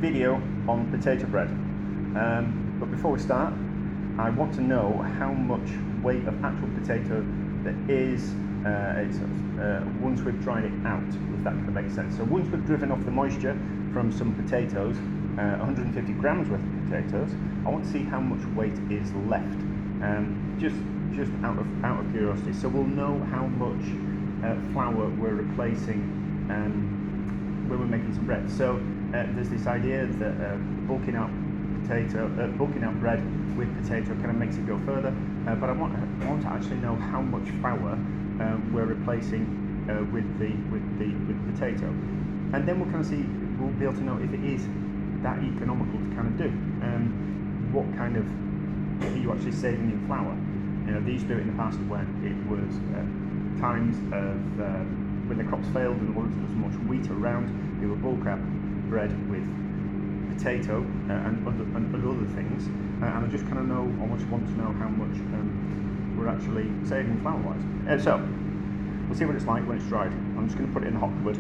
video on potato bread. But before we start, I want to know how much weight of actual potato there is once we've dried it out, if that kind of makes sense. So once we've driven off the moisture from some potatoes, 150 grams worth of potatoes, I want to see how much weight is left, just out of curiosity. So we'll know how much flour we're replacing when we're making some bread. So there's this idea that bulking out bread with potato kind of makes it go further, but I want to actually know how much flour we're replacing with the potato, and then we'll be able to know if it is that economical to kind of do. What kind of are you actually saving in flour? You know, they used to do it in the past when it was times of when the crops failed and there wasn't as much wheat around. They would bulk up bread with potato and other things, and I just kind of want to know how much we're actually saving flour-wise. So we'll see what it's like when it's dried. I'm just going to put it in the hot cupboard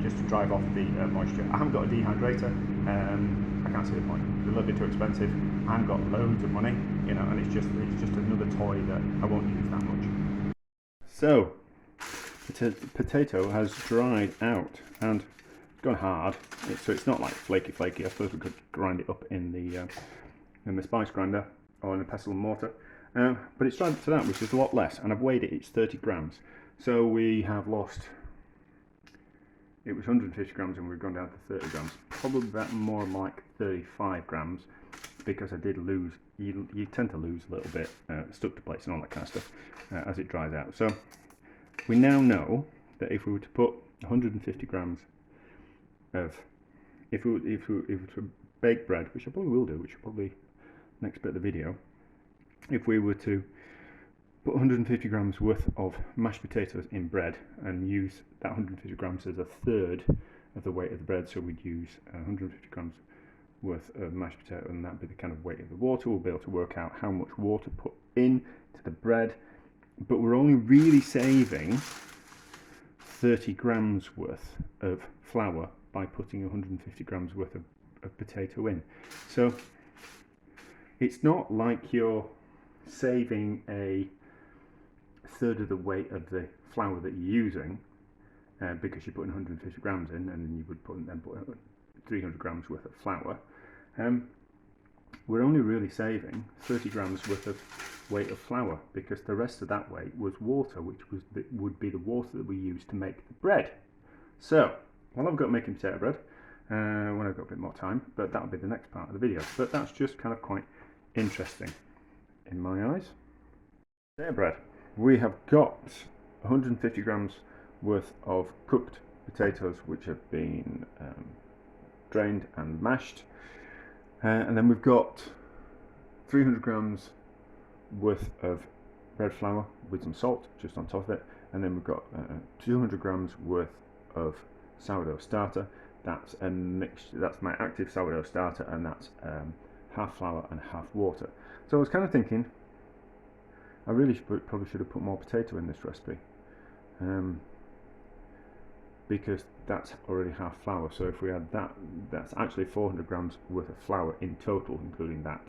just to drive off the moisture. I haven't got a dehydrator. I can't see the point. It's a little bit too expensive. I haven't got loads of money, you know, and it's just another toy that I won't use that much. So the potato has dried out and gone hard, so it's not like flaky. I suppose we could grind it up in the spice grinder or in a pestle and mortar, but it's dried to that, which is a lot less, and I've weighed it. It's 30 grams, so we have lost. It was 150 grams and we've gone down to 30 grams, probably about more like 35 grams, because I did lose, you tend to lose a little bit, stuck to place and all that kind of stuff as it dries out. So we now know that if we were to put 150 grams of, if we were to bake bread, which I probably will do, which is probably next bit of the video, if we were to put 150 grams worth of mashed potatoes in bread and use that 150 grams as a third of the weight of the bread, so we'd use 150 grams worth of mashed potato, and that'd be the kind of weight of the water. We'll be able to work out how much water put in to the bread, but we're only really saving 30 grams worth of flour by putting 150 grams worth of potato in. So it's not like you're saving a third of the weight of the flour that you're using because you're putting 150 grams in, and then you would put 300 grams worth of flour. We're only really saving 30 grams worth of weight of flour, because the rest of that weight was water, which would be the water that we use to make the bread. So while I've got making potato bread, when I've got a bit more time, but that'll be the next part of the video. But that's just kind of quite interesting in my eyes. Potato bread. We have got 150 grams worth of cooked potatoes, which have been drained and mashed, and then we've got 300 grams worth of bread flour with some salt just on top of it, and then we've got 200 grams worth of sourdough starter. That's a mixture. That's my active sourdough starter, and that's half flour and half water. So I was kind of thinking, I really probably should have put more potato in this recipe, because that's already half flour. So if we add that, that's actually 400 grams worth of flour in total, including that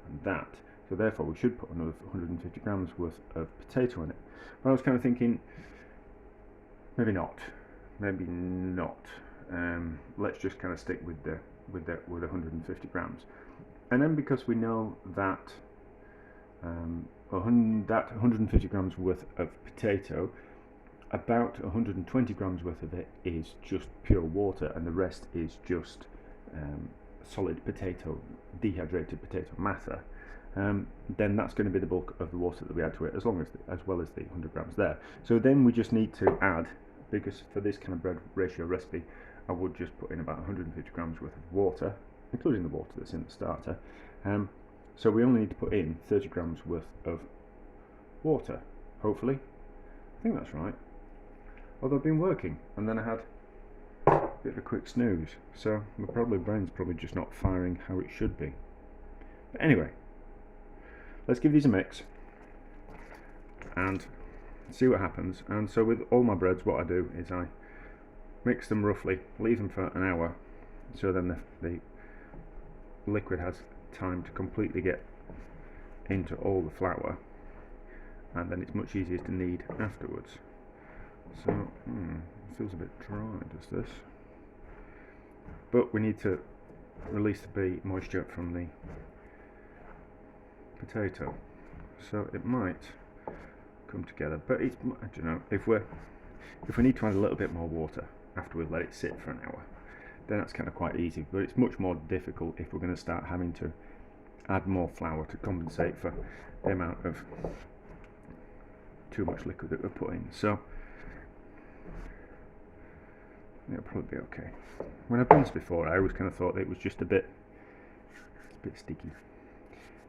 and that. So therefore we should put another 150 grams worth of potato in it. But I was kind of thinking, maybe not. Let's just kind of stick with the 150 grams. And then because we know that that 150 grams worth of potato, about 120 grams worth of it is just pure water, and the rest is just solid potato, dehydrated potato matter. Then that's going to be the bulk of the water that we add to it, as well as the 100 grams there. So then we just need to add, because for this kind of bread ratio recipe, I would just put in about 150 grams worth of water, including the water that's in the starter. So we only need to put in 30 grams worth of water, hopefully. I think that's right. Although I've been working, and then I had a bit of a quick snooze, so my brain's probably just not firing how it should be. But anyway, let's give these a mix and see what happens. And so with all my breads, what I do is I mix them roughly, leave them for an hour, so then the liquid has time to completely get into all the flour, and then it's much easier to knead afterwards. So it feels a bit dry, does this? But we need to release the moisture from the potato, so it might come together. But it's, I don't know, if we need to add a little bit more water after we've let it sit for an hour, then that's kind of quite easy. But it's much more difficult if we're going to start having to add more flour to compensate for the amount of too much liquid that we're putting. So it'll probably be okay. When I've done this before, I always kind of thought it was just a bit sticky.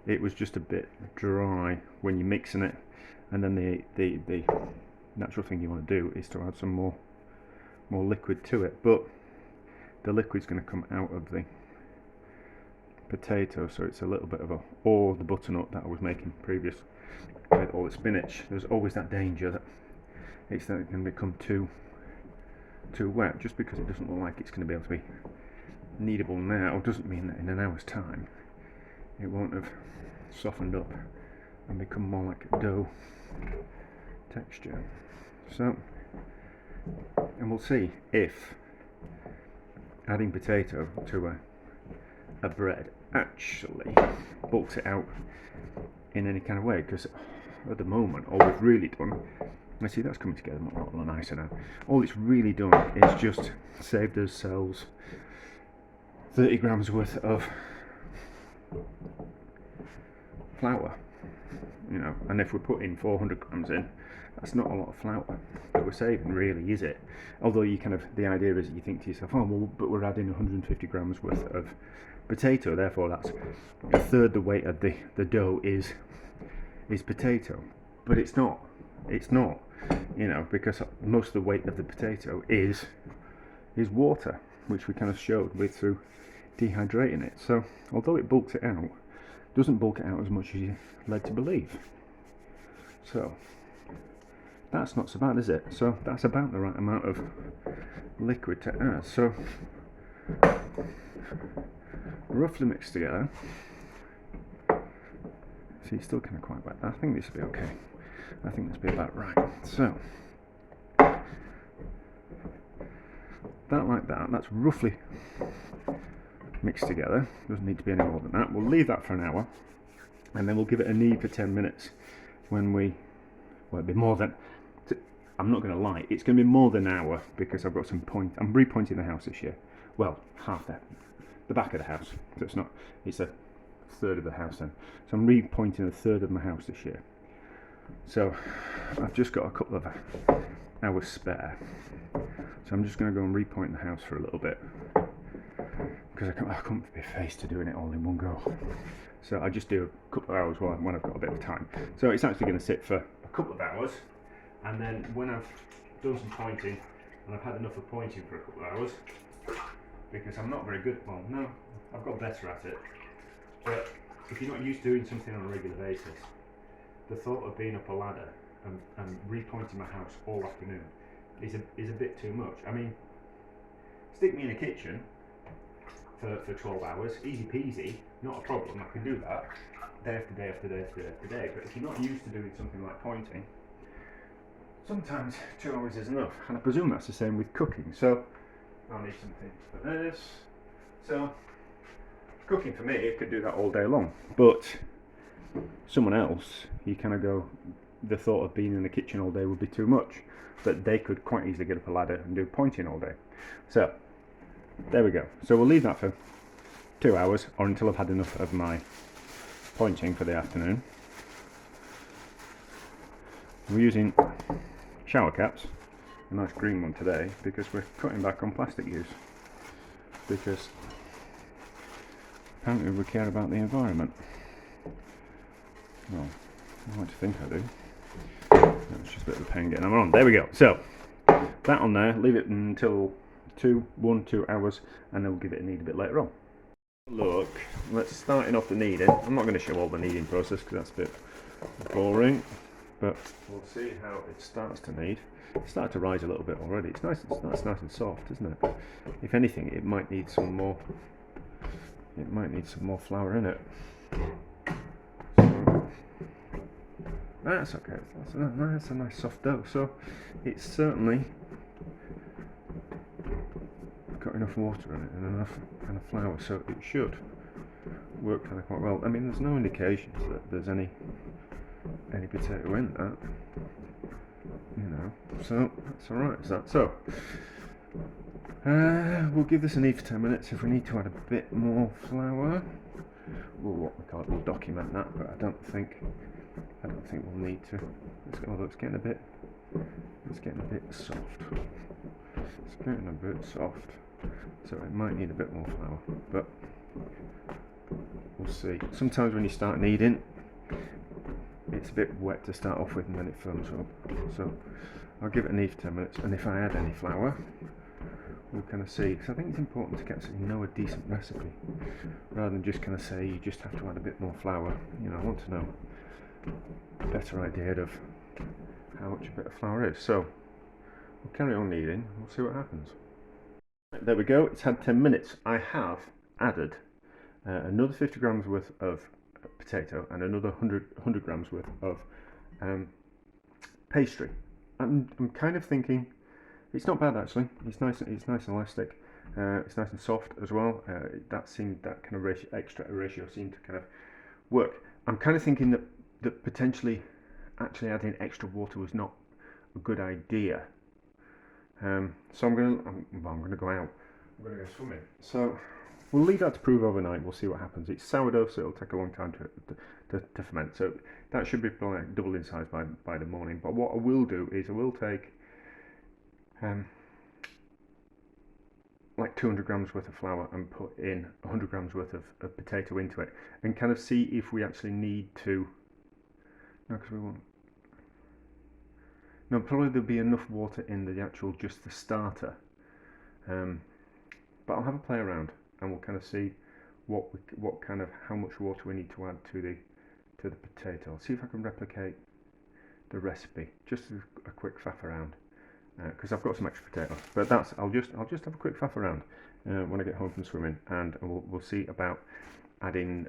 It was just a bit dry when you're mixing it, and then the natural thing you want to do is to add some more liquid to it, but the liquid's going to come out of the potato, so it's a little bit of or the butternut that I was making previous with all the spinach. There's always that danger that it's going to become too wet. Just because it doesn't look like it's going to be able to be kneadable now doesn't mean that in an hour's time it won't have softened up and become more like a dough texture. So, and we'll see if adding potato to a bread actually bulks it out in any kind of way, because at the moment all we've really done, let's see, that's coming together a lot nicer now. All it's really done is just saved ourselves 30 grams worth of flour, you know, and if we're putting 400 grams in, that's not a lot of flour that we're saving, really, is it? Although you kind of, the idea is that you think to yourself, oh well, but we're adding 150 grams worth of potato, therefore that's a third the weight of the dough is potato. But it's not, you know, because most of the weight of the potato is water, which we kind of showed with through dehydrating it. So although it bulks it out, it doesn't bulk it out as much as you're led to believe. So that's not so bad, is it? So that's about the right amount of liquid to add. So roughly mixed together. See, it's still kind of quite wet. I think this will be okay. I think this will be about right. So that like that. That's roughly mixed together. Doesn't need to be any more than that. We'll leave that for an hour, and then we'll give it a knead for 10 minutes. When well, it'll be more than. I'm not going to lie, it's going to be more than an hour because I've got some I'm repointing the house this year. Well, half the back of the house. So it's a third of the house then. So I'm repointing a third of my house this year. So I've just got a couple of hours spare. So I'm just going to go and repoint the house for a little bit, because I can't be faced to doing it all in one go. So I just do a couple of hours when I've got a bit of time. So it's actually going to sit for a couple of hours. And then when I've done some pointing, and I've had enough of pointing for a couple of hours, because I'm not very good, well no, I've got better at it, but if you're not used to doing something on a regular basis, the thought of being up a ladder and repointing my house all afternoon is a bit too much. I mean, stick me in a kitchen for 12 hours, easy peasy, not a problem, I can do that day after day after day after day after day. But if you're not used to doing something like pointing, sometimes 2 hours is enough, and I presume that's the same with cooking. So I'll need something for this. So cooking for me, it could do that all day long, but someone else, you kind of go, the thought of being in the kitchen all day would be too much, but they could quite easily get up a ladder and do pointing all day. So there we go. So we'll leave that for 2 hours, or until I've had enough of my pointing for the afternoon. We're using shower caps, a nice green one today, because we're cutting back on plastic use, because apparently we care about the environment. Well, I like to think I do. It's just a bit of a pain getting them on. There we go. So that on there, leave it until 2 hours, and then we'll give it a knead a bit later on. Look, let's starting off the kneading. I'm not going to show all the kneading process because that's a bit boring. but we'll see how it starts to knead. It's started to rise a little bit already. It's nice and soft, isn't it? If anything, it might need some more. It might need some more flour in it. So that's okay. That's a nice soft dough. So it's certainly got enough water in it and enough kind of flour, so it should work kind of quite well. I mean, there's no indications that there's any potato in that, you know, so that's alright, is that? So we'll give this a knead for 10 minutes. If we need to add a bit more flour, we'll document that, but I don't think we'll need to. Although it's getting a bit soft. It's getting a bit soft, so it might need a bit more flour, but we'll see. Sometimes when you start kneading, it's a bit wet to start off with, and then it firms up. So I'll give it a knead for 10 minutes, and if I add any flour, we'll kind of see. Because I think it's important to actually know a decent recipe, rather than just kind of say you just have to add a bit more flour. You know, I want to know a better idea of how much a bit of flour is. So we'll carry on kneading. We'll see what happens. Right, there we go. It's had 10 minutes. I have added another 50 grams worth of potato and another 100 grams worth of pastry. I'm kind of thinking it's not bad actually. It's nice and elastic. It's nice and soft as well. That kind of extra ratio seemed to kind of work. I'm kind of thinking that potentially actually adding extra water was not a good idea. So I'm gonna go out. I'm gonna go swimming. So we'll leave that to prove overnight. We'll see what happens. It's sourdough, so it'll take a long time to ferment. So that should be like doubled in size by the morning. But what I will do is I will take like 200 grams worth of flour and put in 100 grams worth of potato into it, and kind of see if we actually need to. No, because we won't. No, probably there'll be enough water in just the starter. But I'll have a play around, and we'll kind of see how much water we need to add to the potato. I'll see if I can replicate the recipe. Just a quick faff around, because I've got some extra potatoes. But I'll just have a quick faff around when I get home from swimming, and we'll see about adding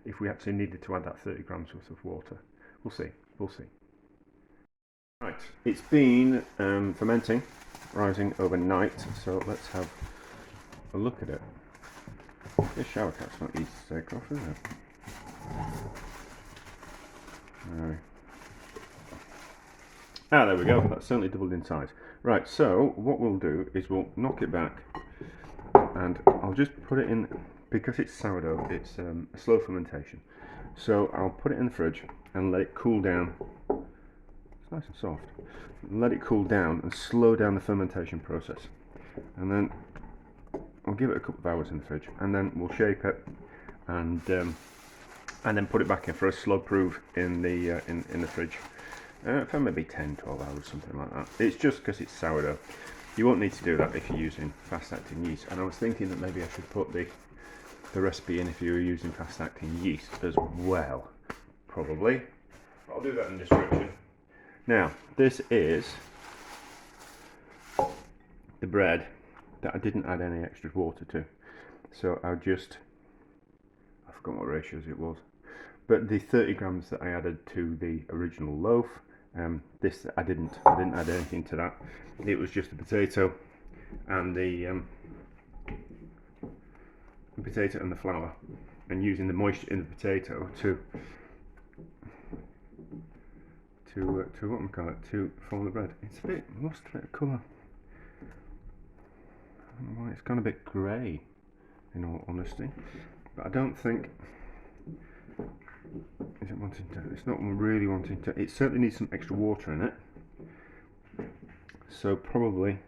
if we actually needed to add that 30 grams worth of water. We'll see. Right, it's been fermenting, rising overnight, so let's have a look at it. This shower cap's not easy to take off, is it? No. There we go, that's certainly doubled in size. Right, so what we'll do is we'll knock it back, and I'll just put it in, because it's sourdough, it's a slow fermentation. So I'll put it in the fridge and let it cool down. It's nice and soft. Let it cool down and slow down the fermentation process. And then I'll give it a couple of hours in the fridge, and then we'll shape it and then put it back in for a slug proof in the fridge for maybe 10-12 hours, something like that. It's just because it's sourdough. You won't need to do that if you're using fast-acting yeast. And I was thinking that maybe I should put the recipe in if you were using fast-acting yeast as well, probably. I'll do that in the description. Now, this is the bread that I didn't add any extra water to. So I forgot what ratios it was, but the 30 grams that I added to the original loaf, this I didn't add anything to that. It was just the potato and the potato and the flour, and using the moisture in the potato to to form the bread. It's lost a bit of colour. I don't know why it's gone a bit grey, in all honesty. But I don't think it's not really wanting to. It certainly needs some extra water in it. So probably,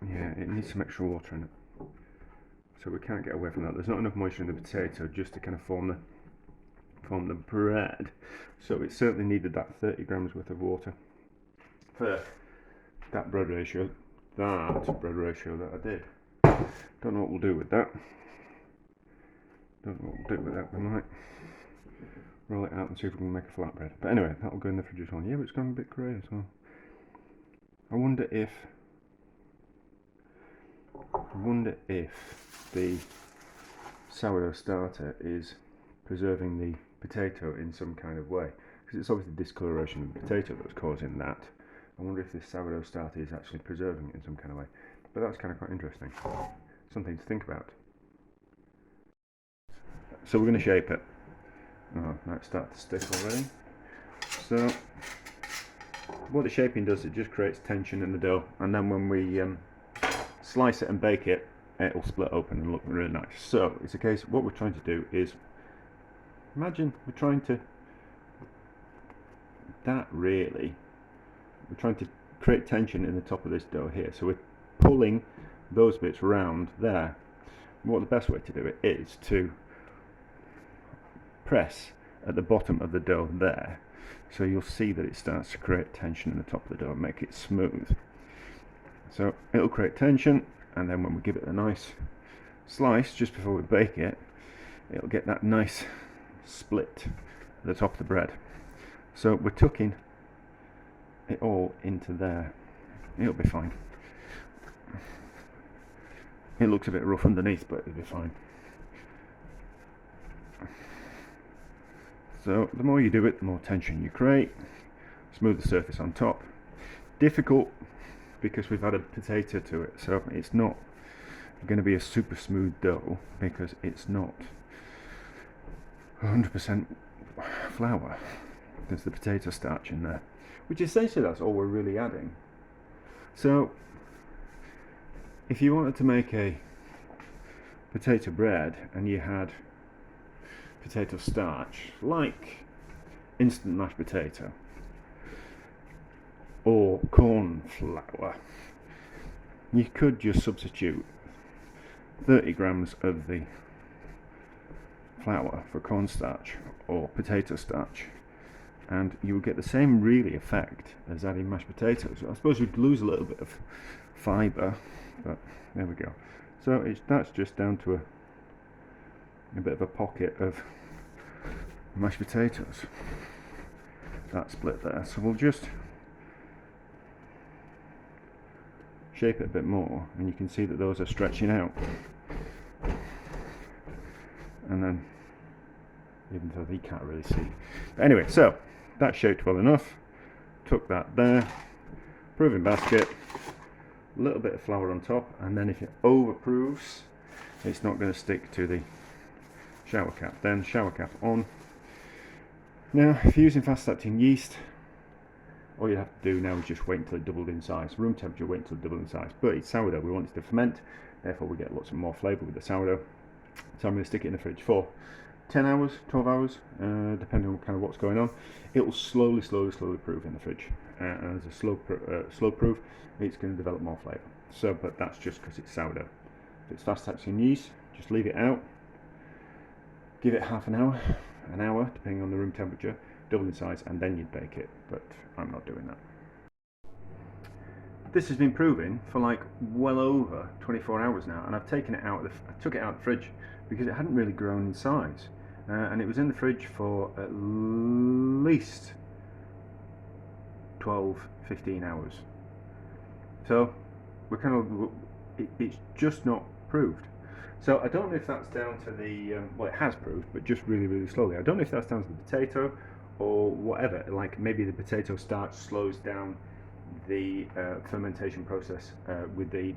yeah, it needs some extra water in it. So we can't get away from that. There's not enough moisture in the potato just to kind of form the bread. So it certainly needed that 30 grams worth of water for that bread ratio. That bread ratio that I did. Don't know what we'll do with that. We might roll it out and see if we can make a flatbread. But anyway, that'll go in the fridge as well. Yeah, but it's gone a bit grey as well. I wonder if the sourdough starter is preserving the potato in some kind of way, because it's obviously discoloration of the potato that's causing that. I wonder if this sourdough starter is actually preserving it in some kind of way. But that's kind of quite interesting. Something to think about. So we're going to shape it. Oh, that's starting to stick already. So what the shaping does, it just creates tension in the dough, and then when we slice it and bake it, it'll split open and look really nice. So it's a case of what we're trying to do is, imagine we're trying to create tension in the top of this dough here. So we're pulling those bits round there. What the best way to do it is to press at the bottom of the dough there, so you'll see that it starts to create tension in the top of the dough and make it smooth. So it'll create tension, and then when we give it a nice slice just before we bake it, it'll get that nice split at the top of the bread. So we're tucking it all into there. It'll be fine. It looks a bit rough underneath, but it'll be fine. So the more you do it, the more tension you create. Smooth the surface on top. Difficult because we've added potato to it, so it's not going to be a super smooth dough because it's not 100% flour. There's the potato starch in there, which essentially that's all we're really adding. So if you wanted to make a potato bread and you had potato starch, like instant mashed potato or corn flour, you could just substitute 30 grams of the flour for cornstarch or potato starch, and you would get the same really effect as adding mashed potatoes. I suppose you'd lose a little bit of fibre, but there we go. So that's just down to a bit of a pocket of mashed potatoes, that split there. So we'll just shape it a bit more, and you can see that those are stretching out, and then even though you can't really see. But anyway, so that's shaped well enough. Tuck that there, proving basket, a little bit of flour on top, and then if it overproofs, it's not going to stick to the shower cap. Then shower cap on. Now if you're using fast acting yeast, all you have to do now is just wait until it doubled in size. Room temperature, wait until it doubled in size. But it's sourdough, we want it to ferment, therefore we get lots of more flavour with the sourdough. So I'm going to stick it in the fridge for 10 hours, 12 hours, depending on kind of what's going on. It will slowly proof in the fridge. And as a slow proof, it's going to develop more flavour. So, but that's just because it's sourdough. If it's fast acting yeast, just leave it out. Give it half an hour, depending on the room temperature, double in size, and then you'd bake it. But I'm not doing that. This has been proving for like well over 24 hours now, and I've taken it out. I took it out of the fridge because it hadn't really grown in size, and it was in the fridge for at least 12-15 hours. So we're kind of it's just not proved. So I don't know if that's down to the well, it has proved, but just really slowly. I don't know if that's down to the potato or whatever. Like maybe the potato starch slows down the fermentation process with the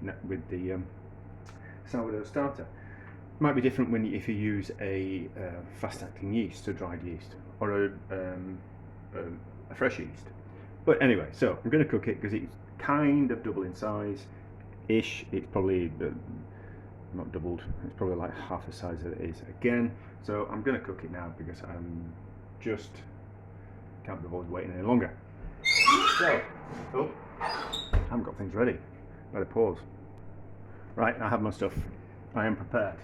sourdough starter. Might be different if you use a fast-acting yeast, a dried yeast, or a fresh yeast. But anyway, so I'm going to cook it because it's kind of double in size-ish. It's probably not doubled. It's probably like half the size that it is again. So I'm going to cook it now because I'm just can't be bothered waiting any longer. So, I haven't got things ready. Better pause. Right, I have my stuff. I am prepared.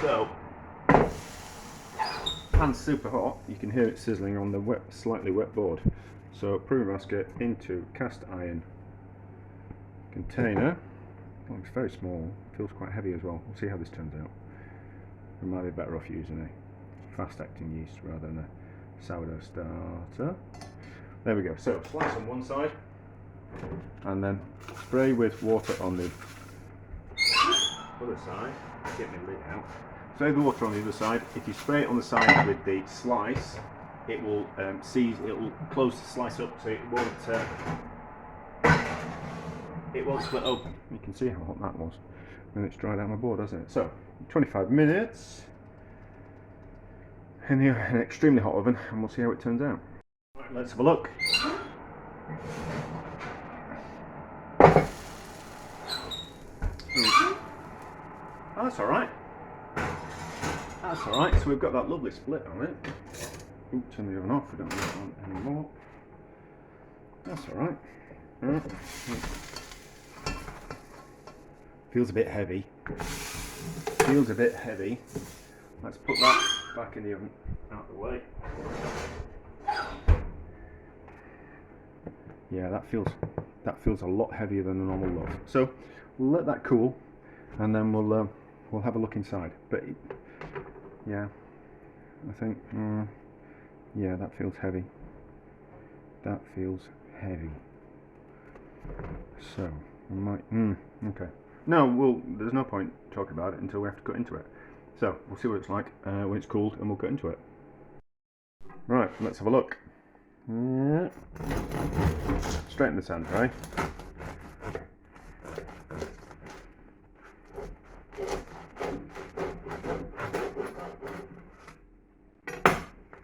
So, pan's super hot. You can hear it sizzling on the slightly wet board. So, proving basket into cast iron container. It looks very small. Feels quite heavy as well. We'll see how this turns out. We might be better off using a fast-acting yeast rather than a sourdough starter. There we go. So slice on one side, and then spray with water on the other side. Get my lid out. Spray the water on the other side. If you spray it on the side with the slice, it will it will close the slice up, so it won't split open. You can see how hot that was when it's dried out my board, hasn't it? So 25 minutes in an extremely hot oven, and we'll see how it turns out. Right, let's have a look. Oh, that's alright. That's alright, so we've got that lovely split on it. Ooh, turn the oven off, we don't need it on anymore. That's alright. Feels a bit heavy. Feels a bit heavy. Let's put that back in the oven, out of the way. Yeah, that feels a lot heavier than a normal loaf. So we'll let that cool, and then we'll have a look inside. But yeah, I think yeah, that feels heavy. That feels heavy. So we might okay. No, there's no point talking about it until we have to cut into it. So we'll see what it's like when it's cooled, and we'll cut into it. Right, let's have a look. Straight in the centre, eh?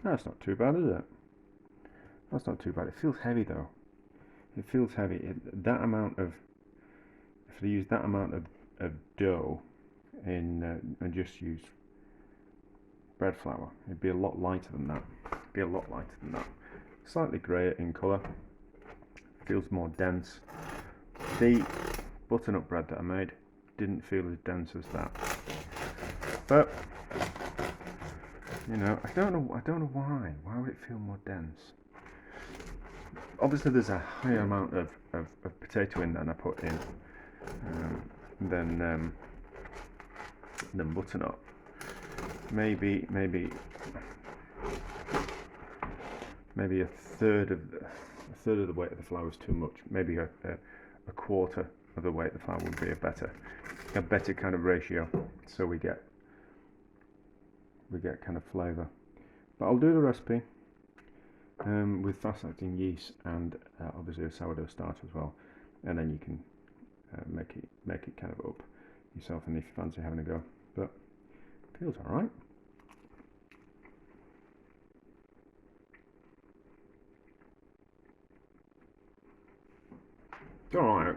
That's not too bad, is it? That's not too bad. It feels heavy though. It feels heavy. If they use that amount of dough in and just use bread flour, it'd be a lot lighter than that. Be a lot lighter than that. Slightly grey in colour. Feels more dense. The butternut bread that I made didn't feel as dense as that. But you know, I don't know why. Why would it feel more dense? Obviously, there's a higher amount of potato in than I put in than butternut. Maybe a third of the weight of the flour is too much. Maybe a quarter of the weight of the flour would be a better kind of ratio, so we get kind of flavour. But I'll do the recipe with fast-acting yeast and obviously a sourdough starter as well, and then you can make it kind of up yourself, and if you fancy having a go. But it feels all right. It's all right.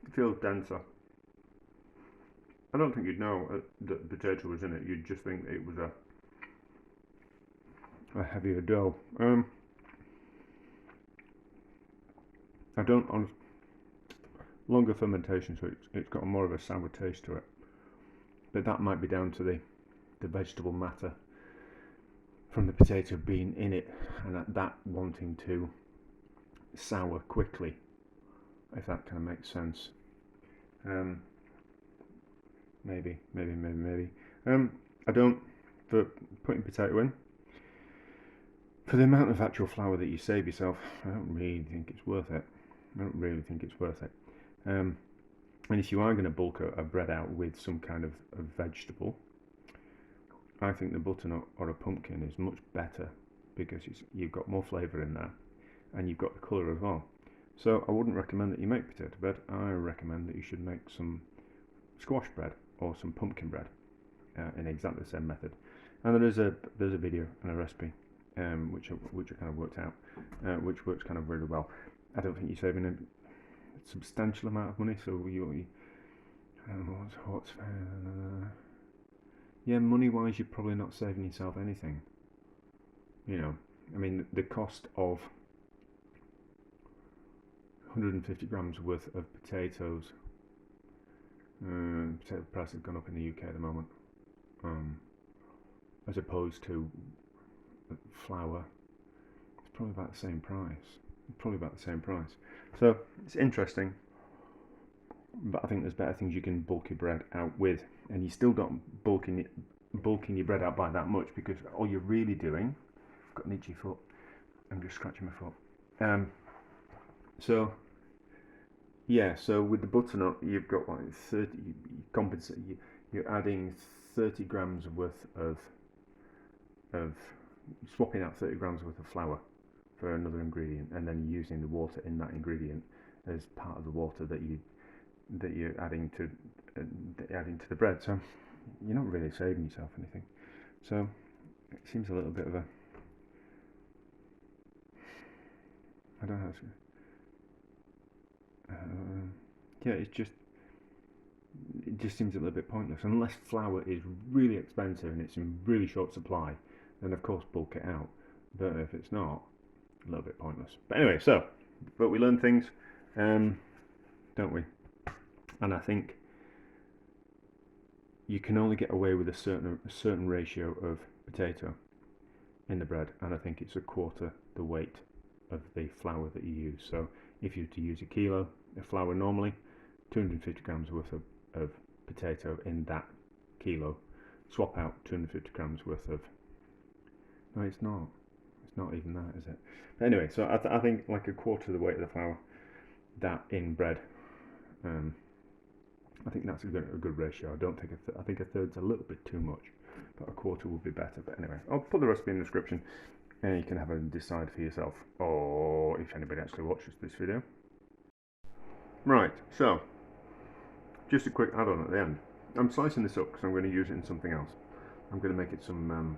It feels denser. I don't think you'd know that potato was in it. You'd just think it was a heavier dough. I don't on longer fermentation, so it's got more of a sour taste to it. But that might be down to the vegetable matter from the potato being in it, and that wanting to sour quickly, if that kind of makes sense. Maybe. I don't, for putting potato in, for the amount of actual flour that you save yourself, I don't really think it's worth it. And if you are going to bulk a bread out with some kind of vegetable, I think the butternut or a pumpkin is much better, because you've got more flavour in there, and you've got the colour as well. So I wouldn't recommend that you make potato bread. I recommend that you should make some squash bread or some pumpkin bread in exactly the same method. And there's a video and a recipe which I kind of worked out, which works kind of really well. I don't think you're saving a substantial amount of money, so yeah, money wise you're probably not saving yourself anything. You know, I mean, the cost of 150 grams worth of potatoes, potato price has gone up in the UK at the moment, as opposed to flour. It's probably about the same price. So it's interesting. but I think there's better things you can bulk your bread out with, and you still don't bulking your bread out by that much, because all you're really doing, I've got an itchy foot, I'm just scratching my foot. So yeah, so with the butternut, you've got like 30. You're adding 30 grams worth of swapping out 30 grams worth of flour for another ingredient, and then using the water in that ingredient as part of the water that you're adding to the bread. So you're not really saving yourself anything. So it seems a little bit of a, I don't know how to, yeah, it just seems a little bit pointless unless flour is really expensive and it's in really short supply. Then of course bulk it out. But if it's not, a little bit pointless. But anyway, but we learn things, don't we? And I think you can only get away with a certain ratio of potato in the bread, and I think it's a quarter the weight of the flour that you use. So if you were to use a kilo of flour normally, 250 grams worth of potato in that kilo. Swap out 250 grams worth of, no, it's not even that, is it? But anyway, so I think like a quarter of the weight of the flour, that in bread, I think that's a good ratio. I think a third's a little bit too much, but a quarter would be better. But anyway, I'll put the recipe in the description, and you can have a decide for yourself, or if anybody actually watches this video. Right, so just a quick add-on at the end. I'm slicing this up because I'm going to use it in something else. I'm going to make it some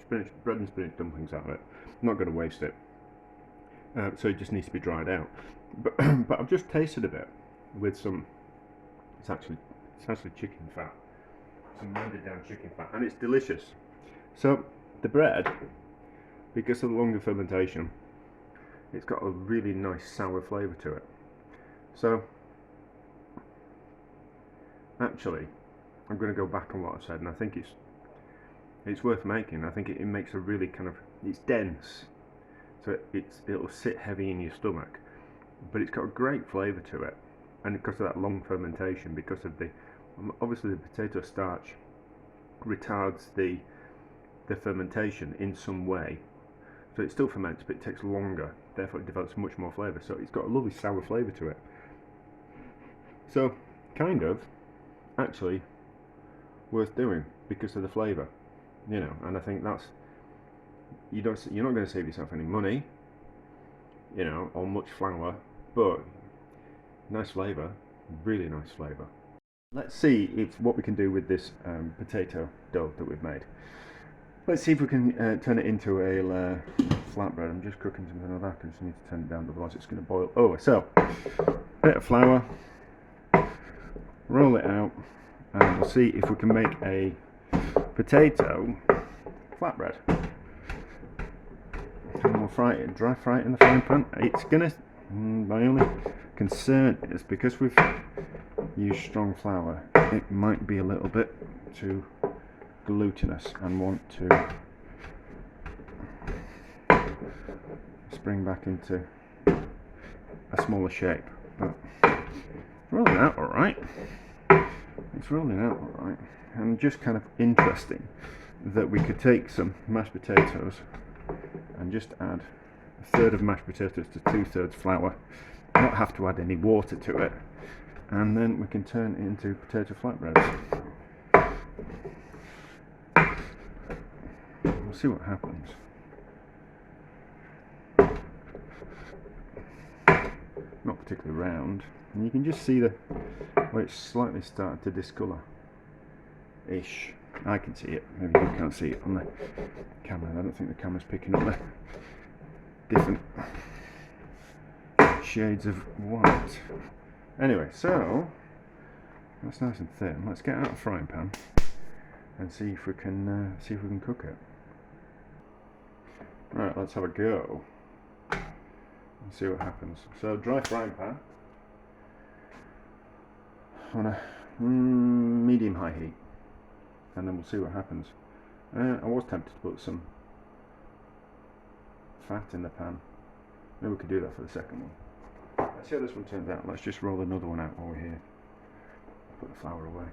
bread and spinach dumplings out of it. I'm not going to waste it, so it just needs to be dried out. But but I've just tasted a bit with some. It's actually chicken fat, some rendered down chicken fat, and it's delicious. So the bread, because of the longer fermentation, it's got a really nice sour flavour to it. So actually, I'm going to go back on what I said, and I think it's worth making. I think it makes a really kind of, it's dense, so it'll sit heavy in your stomach, but it's got a great flavour to it, and because of that long fermentation, because of obviously the potato starch retards the fermentation in some way, so it still ferments, but it takes longer, therefore it develops much more flavour. So it's got a lovely sour flavour to it. So kind of actually worth doing because of the flavour, you know. And I think that's, you're not going to save yourself any money, you know, or much flour, but nice flavour, really nice flavour. Let's see what we can do with this potato dough that we've made. Let's see if we can turn it into a flatbread. I'm just cooking something like that. I just need to turn it down, otherwise it's going to boil over. So, bit of flour, roll it out, and we'll see if we can make a potato flatbread. And we'll dry fry it in the frying pan. It's gonna, my only concern is because we've used strong flour, it might be a little bit too glutinous and want to spring back into a smaller shape. But it's rolling out alright. It's rolling out alright. And just kind of interesting that we could take some mashed potatoes and just add a third of mashed potatoes to 2/3 flour, not have to add any water to it, and then we can turn it into potato flatbreads. We'll see what happens. Not particularly round, and you can just see where it's slightly started to discolour ish. I can see it, maybe you can't see it on the camera. I don't think the camera's picking up the different shades of white. Anyway, so that's nice and thin. Let's get out of the frying pan and see if we can cook it. Right, let's have a go and see what happens. So dry frying pan on a medium-high heat, and then we'll see what happens. I was tempted to put some fat in the pan. Maybe we could do that for the second one. Let's see how this one turns out. Let's just roll another one out while we're here. Put the flour away.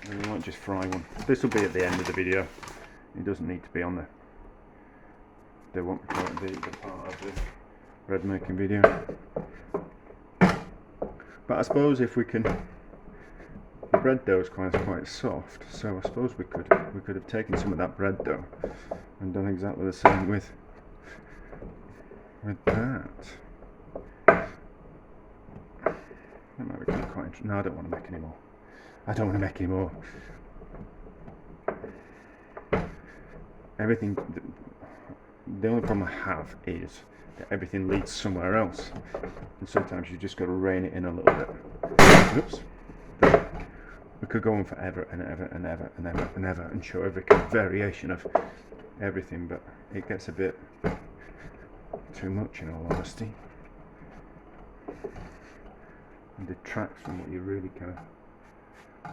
And we might just fry one. This will be at the end of the video. It doesn't need to be on the part of the bread making video. But I suppose if we can, the bread dough is quite soft, so I suppose we could have taken some of that bread dough and done exactly the same with that. That might be quite interesting. No, I don't want to make any more. I don't want to make any more. Everything. The only problem I have is that everything leads somewhere else, and sometimes you just got to rein it in a little bit. Oops. We could go on forever and ever and ever and ever and ever and show every variation of everything, but it gets a bit too much, in all honesty, and detracts from what you're really kind of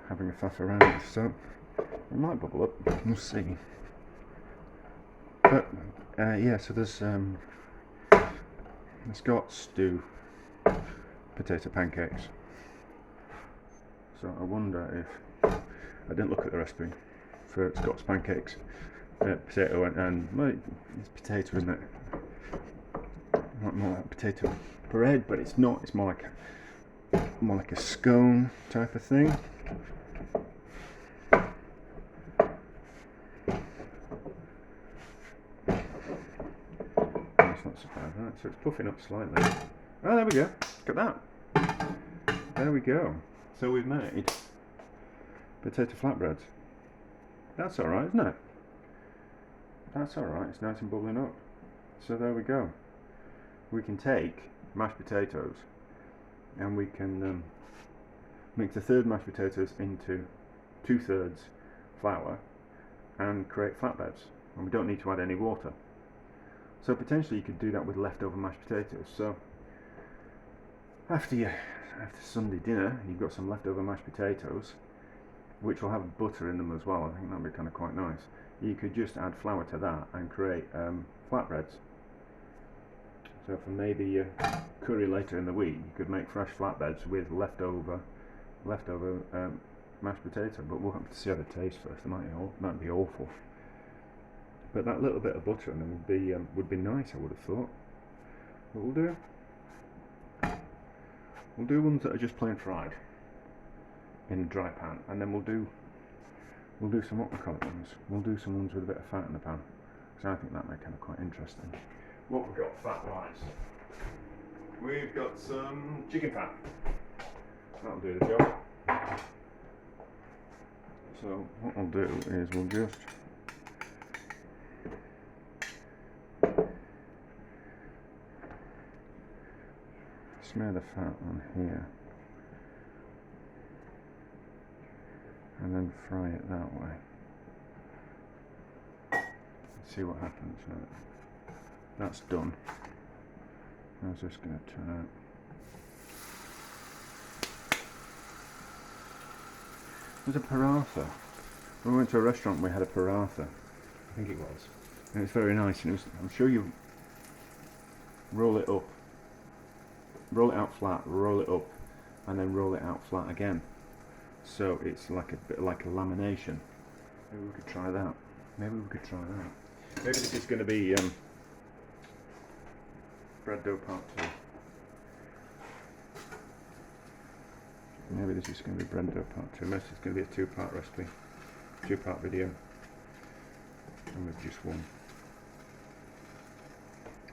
having a faff around with. So it might bubble up. We'll see. But yeah, so there's Scots do potato pancakes. So I wonder if I didn't look at the recipe for Scots pancakes, potato and well, it's potato, isn't it? More like potato bread, but it's not. It's more like a scone type of thing. That's not so bad, right? So it's puffing up slightly. Oh, there we go. Look at that. There we go. So we've made potato flatbreads. That's alright, isn't it? That's alright, it's nice and bubbling up. So there we go. We can take mashed potatoes and we can mix a third mashed potatoes into 2/3 flour and create flatbreads. And we don't need to add any water. So potentially you could do that with leftover mashed potatoes. So after Sunday dinner, you've got some leftover mashed potatoes, which will have butter in them as well. I think that'd be kind of quite nice. You could just add flour to that and create flatbreads. So for maybe your curry later in the week, you could make fresh flatbreads with leftover mashed potato. But we'll have to see how they taste first. It might be awful. But that little bit of butter in them would be nice, I would have thought. What we'll do? We'll do ones that are just plain fried in a dry pan, and then we'll do some what we call it ones. We'll do some ones with a bit of fat in the pan, because I think that might be kind of quite interesting. What we've got fat-wise? We've got some chicken fat. That'll do the job. So what we'll do is we'll just smear the fat on here and then fry it that way. See what happens. That's done. How's this going to turn out? There's a paratha. When we went to a restaurant, we had a paratha. I think it was. And it's very nice. And I'm sure you roll it up. Roll it out flat, roll it up, and then roll it out flat again. So it's like a bit like a lamination. Maybe we could try that. Maybe this is going to be bread dough part 2. Maybe this is going to be bread dough part 2. Unless it's going to be a 2-part recipe, 2-part video, and with just one.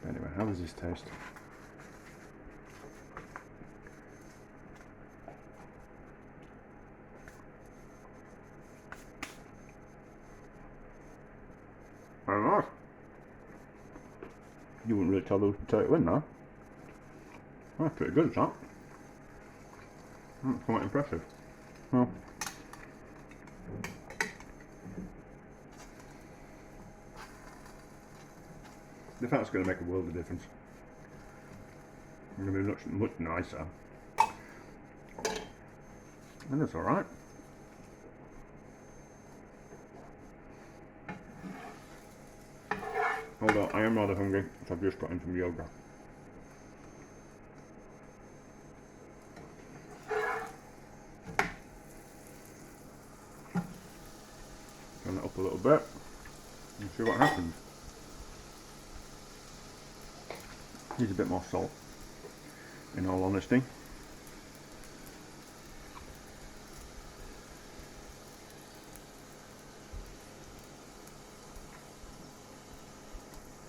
Anyway, how does this taste? Very nice. You wouldn't really tell those potato in there. That's pretty good, that. That's quite impressive. Well, the fat's going to make a world of difference. It's going to be much nicer. And that's alright. Hold on, I am rather hungry, so I've just got in some yoga. bit and see what happens. Needs a bit more salt, in all honesty.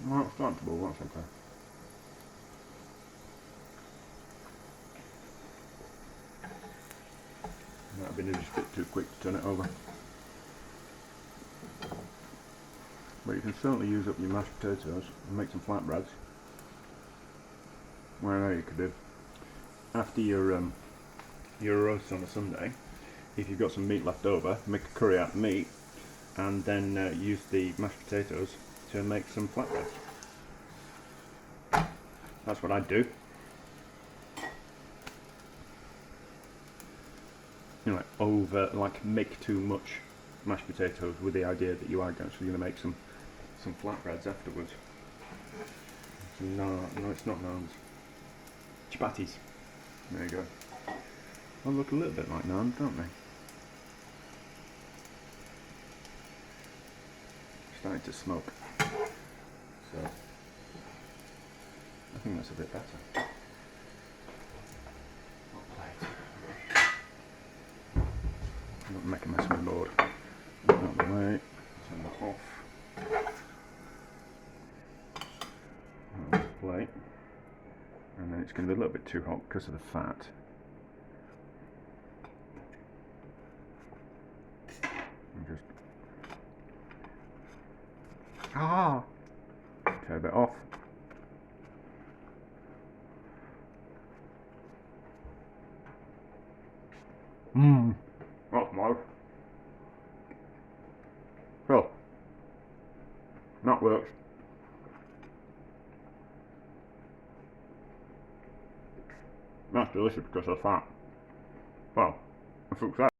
Well, it's starting to boil, that's okay. Might have been just a bit too quick to turn it over. But you can certainly use up your mashed potatoes and make some flatbreads. Well, I know you could do. After your roast on a Sunday, if you've got some meat left over, make a curry out of meat, and then use the mashed potatoes to make some flatbreads. That's what I'd do. You know, like make too much mashed potatoes with the idea that you are actually going to make some flatbreads afterwards. No, it's not naans. Chapatis. There you go. They look a little bit like naans, don't they? Starting to smoke. So I think that's a bit better. Not make a mess of my board. Out of the way. Turn that off. That's the plate. And then it's going to be a little bit too hot because of the fat. And just tear a bit off. That's nice. So, that works. That's delicious because of the fat. Well, a success.